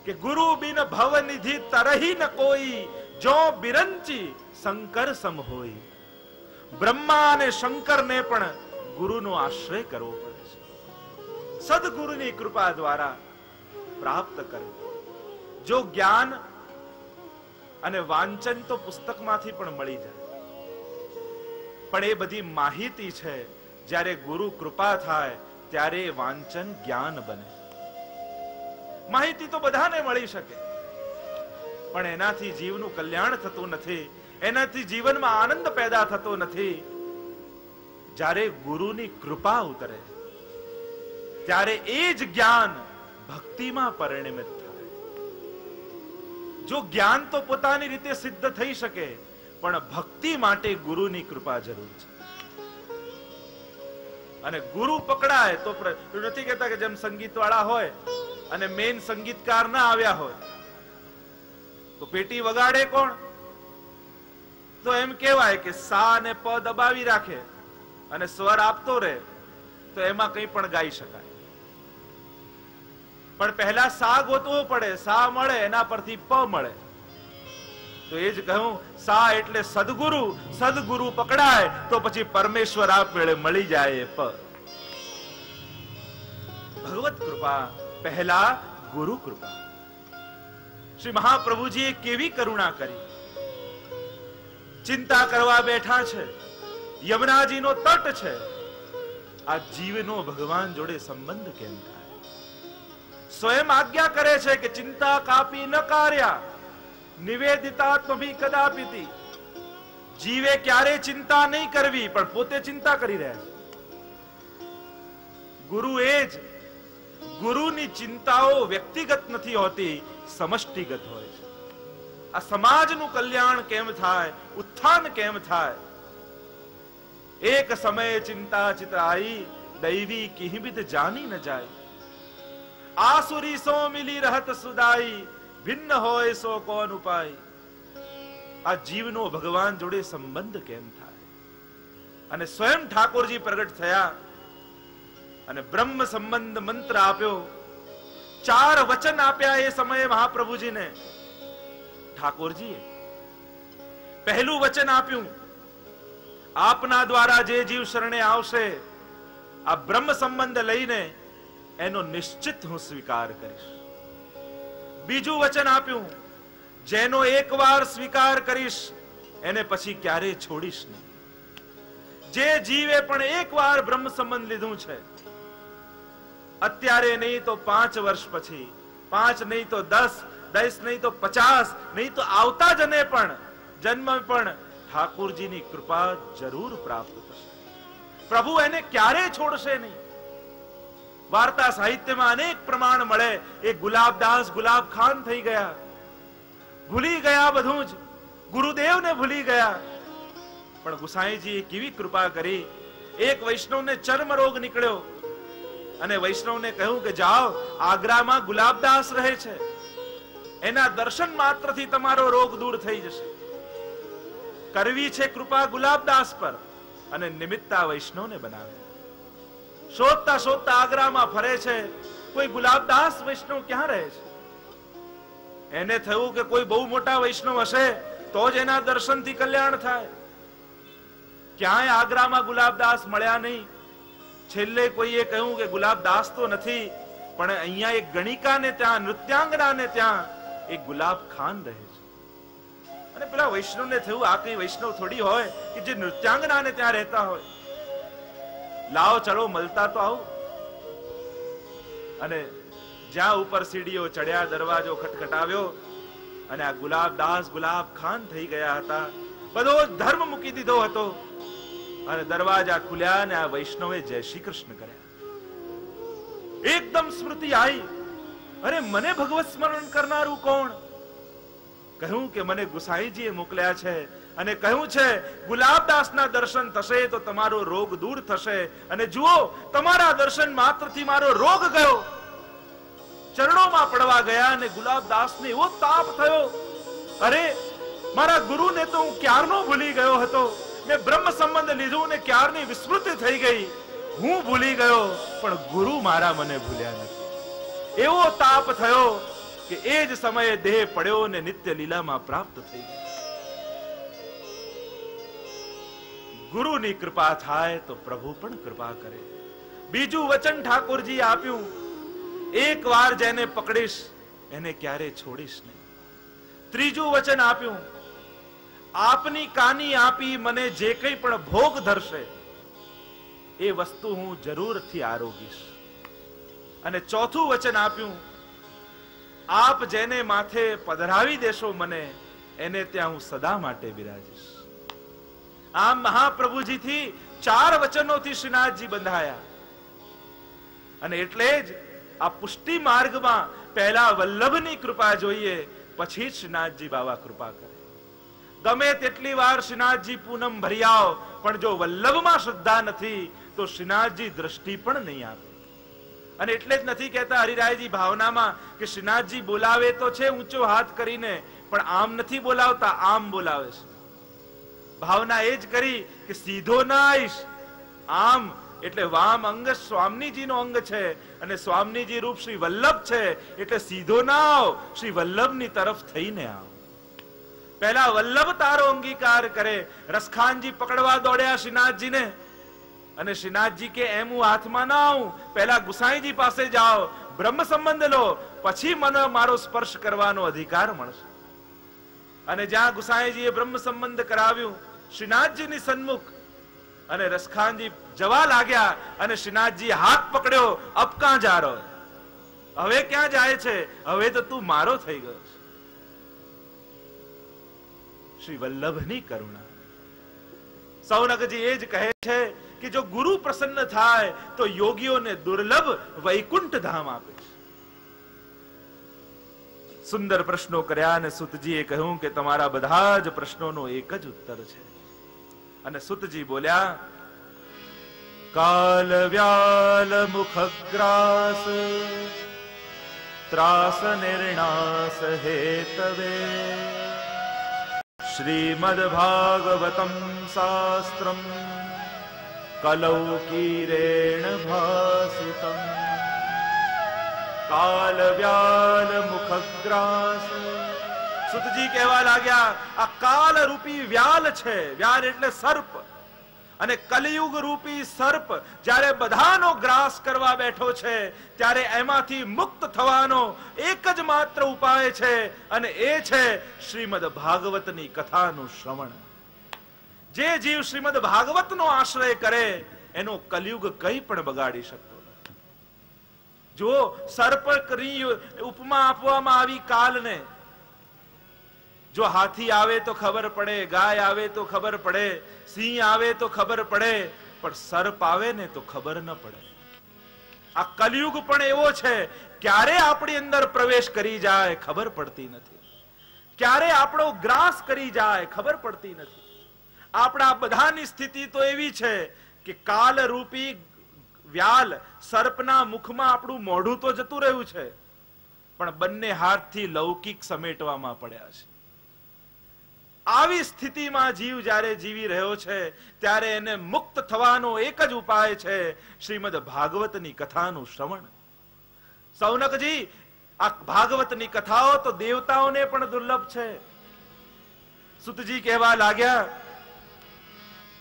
કે ગુરુ બિન ભવ નિધિ તરહી ન કોઈ, જો બિરંચી શંકર સમ હોય. બ્રહ્મા અને શંકરને પણ ગુરુનો આશ્રય કરવો પડે છે. સદગુરુની કૃપા દ્વારા પ્રાપ્ત કરવું. જો જ્ઞાન અને વાંચન તો પુસ્તકમાંથી પણ મળી જાય, પણ એ બધી માહિતી છે જ્યારે ગુરુ કૃપા થાય ત્યારે વાંચન જ્ઞાન બને. માહિતી તો બધાને મળી શકે, પણ એનાથી જીવનું કલ્યાણ થતું નથી, એનાથી જીવનમાં આનંદ પેદા થતો નથી. જ્યારે ગુરુની કૃપા ઉતરે ત્યારે એ જ જ્ઞાન ભક્તિમાં પરિણમિત થાય. જો જ્ઞાન તો પોતાની રીતે સિદ્ધ થઈ શકે, પણ ભક્તિ માટે ગુરુની કૃપા જરૂર છે. અને ગુરુ પકડાય તો નથી કહેતા કે જેમ સંગીત વાળા હોય અને મેન સંગીતકાર ના આવ્યા હોય તો પેટી વગાડે કોણ? તો એમ કહેવાય કે સા ને પ દબાવી રાખે અને સ્વર આપતો રહે તો એમાં કંઈ પણ ગાઈ શકાય. પણ પહેલા સા ગોતવો પડે, સા મળે એના પરથી પ મળે. તો એ જ કહ્યું, સા એટલે સદગુરુ, સદગુરુ પકડાય તો પછી પરમેશ્વર આપમેળે મળી જાય પ. ભગવત કૃપા પહેલા ગુરુ કૃપા. શ્રી મહાપ્રભુજીએ કેવી કરુણા કરી. ચિંતા કરવા બેઠા છે, યમુનાજીનો તટ છે, આ જીવનો ભગવાન જોડે સંબંધ કેમ થાય? સ્વયં આજ્ઞા કરે છે કે ચિંતા કાપી ન કાર્યા નિવેદિતાત્મભી કદાપિતિ. જીવે ક્યારે ચિંતા નહીં કરવી, પણ પોતે ચિંતા કરી રહ્યા છે. ગુરુ એ જ. ગુરુની ચિંતાઓ વ્યક્તિગત નથી હોતી, સમષ્ટિગત હોય છે. આ સમાજનું કલ્યાણ કેમ થાય, ઉત્થાન કેમ થાય? એક સમયે ચિંતા ચિતરાઈ, દૈવી કિહિબિત જાની ન જાય. આસુરી સો મિલી રહત સુદાઈ, ભિન્ન હોય સો કોન ઉપાય. આ જીવનો ભગવાન જોડે સંબંધ કેમ થાય? અને સ્વયં ઠાકોરજી પ્રગટ થયા અને બ્રહ્મ સંબંધ મંત્ર આપ્યો. 4 વચન આપ્યા એ સમયે મહાપ્રભુજીને. ઠાકોરજીએ પહેલું વચન આપ્યું, આપના દ્વારા જે જીવ શરણે આવશે આ બ્રહ્મ સંબંધ લઈને એનો નિશ્ચિત હું સ્વીકાર કરીશ. બીજું વચન આપ્યું, જેનો એકવાર સ્વીકાર કરીશ એને પછી ક્યારેય છોડીશ નહીં. જે જીવે પણ એકવાર બ્રહ્મ સંબંધ લીધું છે, અત્યારે નહીં તો 5 વર્ષ પછી, 5 નહીં તો 10, 10 નહીં તો 50, નહીં તો આવતા જને પણ જન્મ પણ ઠાકોરજીની કૃપા જરૂર પ્રાપ્ત થશે. પ્રભુ એને ક્યારેય છોડશે નહીં. વાર્તા સાહિત્યમાં અનેક પ્રમાણ મળે. એ ગુલાબદાસ ગુલાબ ખાન થઈ ગયા, ભૂલી ગયા બધું જ, ગુરુદેવને ભૂલી ગયા. પણ ગુસાઈજીએ કેવી કૃપા કરી. એક વૈષ્ણવને ચર્મ રોગ નીકળ્યો અને વૈષ્ણવને કહ્યું કે જાઓ, આગ્રામાં ગુલાબદાસ રહે છે, એના દર્શન માત્રથી તમારો રોગ દૂર થઈ જશે. કરવી છે કૃપા ગુલાબદાસ પર અને નિમિત્તા વૈષ્ણવને બનાવે. શોધતા શોધતા આગ્રામાં ફરે છે, કોઈ ગુલાબદાસ વૈષ્ણવ ક્યાં રહે છે? એને થયું કે કોઈ બહુ મોટા વૈષ્ણવ હશે તો જ એના દર્શનથી કલ્યાણ થાય. ક્યાંય આગ્રામાં ગુલાબદાસ મળ્યા નહીં. છેલ્લે કોઈએ કહ્યું કે ગુલાબદાસ તો નથી, પણ અહીંયા એક ગણિકાને ત્યાં, નૃત્યાંગનાને ત્યાં એક ગુલાબ ખાન રહે છે. અને પેલા વૈષ્ણવને થયું આ કઈ વૈષ્ણવ થોડી હોય કે જે નૃત્યાંગનાને ત્યાં રહેતા હોય. લાવો ચલો મળતા તો આવું. અને જ્યાં ઉપર સીડીઓ ચડ્યા, દરવાજો ખટખટાવ્યો અને આ ગુલાબદાસ ગુલાબ ખાન થઈ ગયા હતા. બધો ધર્મ મૂકી દીધો હતો અને દરવાજા ખુલ્યા અને આ વૈષ્ણવે જય શ્રી કૃષ્ણ કર્યા. એકદમ સ્મૃતિ આવી, અરે મને ભગવત સ્મરણ કરનારું કોણ? કહ્યું કે મને ગુસાઈજીએ મોકલ્યા છે અને કહ્યું છે ગુલાબદાસના દર્શન થશે તો તમારો રોગ દૂર થશે. અને જુઓ, તમારા દર્શન માત્રથી મારો રોગ ગયો. ચરણોમાં પડવા ગયા અને ગુલાબદાસને એવો તાપ થયો, અરે મારા ગુરુને તો હું ક્યારનો ભૂલી ગયો હતો. મેં બ્રહ્મ સંબંધ લીધું ને ક્યારની વિસ્મૃતિ થઈ ગઈ. હું ભૂલી ગયો પણ ગુરુ મારા મને ભૂલ્યા નથી. એવો તાપ થયો કે એ જ સમયે દેહ પડ્યો ને નિત્ય લીલામાં પ્રાપ્ત થઈ ગયો. ગુરુની કૃપા થાય તો પ્રભુ પણ કૃપા કરે. બીજું વચન ઠાકોરજી આપ્યું, એક વાર જેને પકડીશ એને ક્યારે છોડીશ નહીં. ત્રીજું વચન આપ્યું, આપની કાની આપી મને જે કંઈ પણ ભોગ ધરશે એ વસ્તુ હું જરૂરથી આરોગીશ. અને ચોથું વચન આપ્યું, આપ જેને માથે પધરાવી દેશો મને એને ત્યાં હું સદા માટે બિરાજીશ. આમ મહાપ્રભુજીથી 4 વચનોથી શ્રીનાથજી બંધાયા. અને એટલે જ આ પુષ્ટિ માર્ગમાં પહેલા વલ્લભની કૃપા જોઈએ, પછી જ શ્રીનાથજી બાવા કૃપા કરે. ગમે તેટલી વાર શ્રીનાથજી પૂનમ ભરી આવો, પણ જો વલ્લભમાં શ્રદ્ધા નથી તો શ્રીનાથજી દ્રષ્ટિ પણ નહીં આપે. અને એટલે જ નથી કહેતા હરિરાયજી ભાવનામાં કે શ્રીનાથજી બોલાવે તો છે ઊંચો હાથ કરીને, પણ આમ નથી બોલાવતા, આમ બોલાવે છે. ભાવના એ જ કરી કે સીધો ના આવીશ, આમ. એટલે વામ અંગ સ્વામીજીનો અંગ છે અને સ્વામીજી રૂપ શ્રી વલ્લભ છે, એટલે સીધો ના આવ, શ્રી વલ્લભની તરફ થઈને આવ. પહેલા વલ્લભ તારો અંગીકાર કરે. રસખાનજી પકડવા દોડ્યા શ્રીનાથજીને, અને શ્રીનાથજી કે એમ હું હાથમાં ના આવું, પહેલા ગુસાઈજી પાસે જાઓ, બ્રહ્મ સંબંધ લો, પછી મને મારો સ્પર્શ કરવાનો અધિકાર મળશે. અને જ્યાં ગુસાઈજીએ બ્રહ્મ સંબંધ કરાવ્યું શ્રીનાથજીની સન્મુખ, અને રસખાનજી જવા લાગ્યા અને શ્રીનાથજી હાથ પકડ્યો, અબ ક્યાં જા રહો, હવે ક્યાં જાય છે, હવે તો તું મારો થઈ ગયો છે. શ્રી વલ્લભની કરુણા. સૌનકજી એ જ કહે છે કે જો ગુરુ પ્રસન્ન થાય તો યોગીઓને દુર્લભ વૈકુંઠ ધામ આપે છે. સુંદર પ્રશ્નો કર્યા અને સુતજીએ કહ્યું કે તમારા બધા જ પ્રશ્નોનો એક જ ઉત્તર છે. અને સુતજી બોલ્યા, કાલ વ્યાલ મુખગ્રાસ ત્રાસ નિર્ણાસ હેતવે શ્રીમદ ભાગવતમ શાસ્ત્રમ કલૌકીરેણ ભાસિતમ. કાલ વ્યાલ મુખગ્રાસ. સુતજી કહેવા લાગ્યા, આ કાલ રૂપી વ્યાલ છે. વ્યાલ એટલે સર્પ. અને કલિયુગ રૂપી સર્પ જ્યારે બધાનો ગ્રાસ કરવા બેઠો છે, ત્યારે એમાંથી મુક્ત થવાનો એક જ માત્ર ઉપાય છે, અને એ છે શ્રીમદ ભાગવતની કથાનું શ્રવણ. જે જીવ શ્રીમદ ભાગવતનો આશ્રય કરે એનો કલિયુગ કંઈ પણ બગાડી શકતો નથી. જો સર્પની ઉપમા આપવામાં આવી કાલને, જો હાથી આવે તો ખબર પડે, ગાય આવે તો ખબર પડે, સિંહ આવે તો ખબર પડે, પણ સર્પ આવે ને તો ખબર ન પડે. આ કલિયુગ પણ એવો છે, ક્યારે આપણી અંદર પ્રવેશ કરી જાય ખબર પડતી નથી, ક્યારે આપણો ગ્રાસ કરી જાય ખબર પડતી નથી. આપણા બધાની સ્થિતિ તો એવી છે કે કાલ રૂપી વ્યાલ સર્પના મુખમાં આપણું મોઢું તો જતું રહ્યું છે, પણ બંને હાથથી લૌકિક સમેટવામાં પડ્યા છે. આવી સ્થિતિમાં જીવ જ્યારે જીવી રહ્યો છે, ત્યારે એને મુક્ત થવાનો એક જ ઉપાય છે શ્રીમદ ભાગવતની કથાનું શ્રવણ. સૌનકજી, આ ભાગવતની કથાઓ તો દેવતાઓને પણ દુર્લભ છે. સુતજી કહેવા લાગ્યા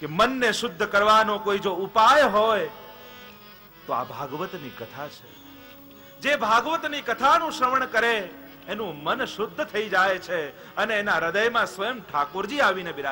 કે મનને શુદ્ધ કરવાનો કોઈ જો ઉપાય હોય તો આ ભાગવતની કથા છે. જે ભાગવતની કથાનું શ્રવણ કરે એનું મન શુદ્ધ થઈ જાય છે, અને એના હૃદયમાં સ્વયં ઠાકોરજી આવીને બિરાજે.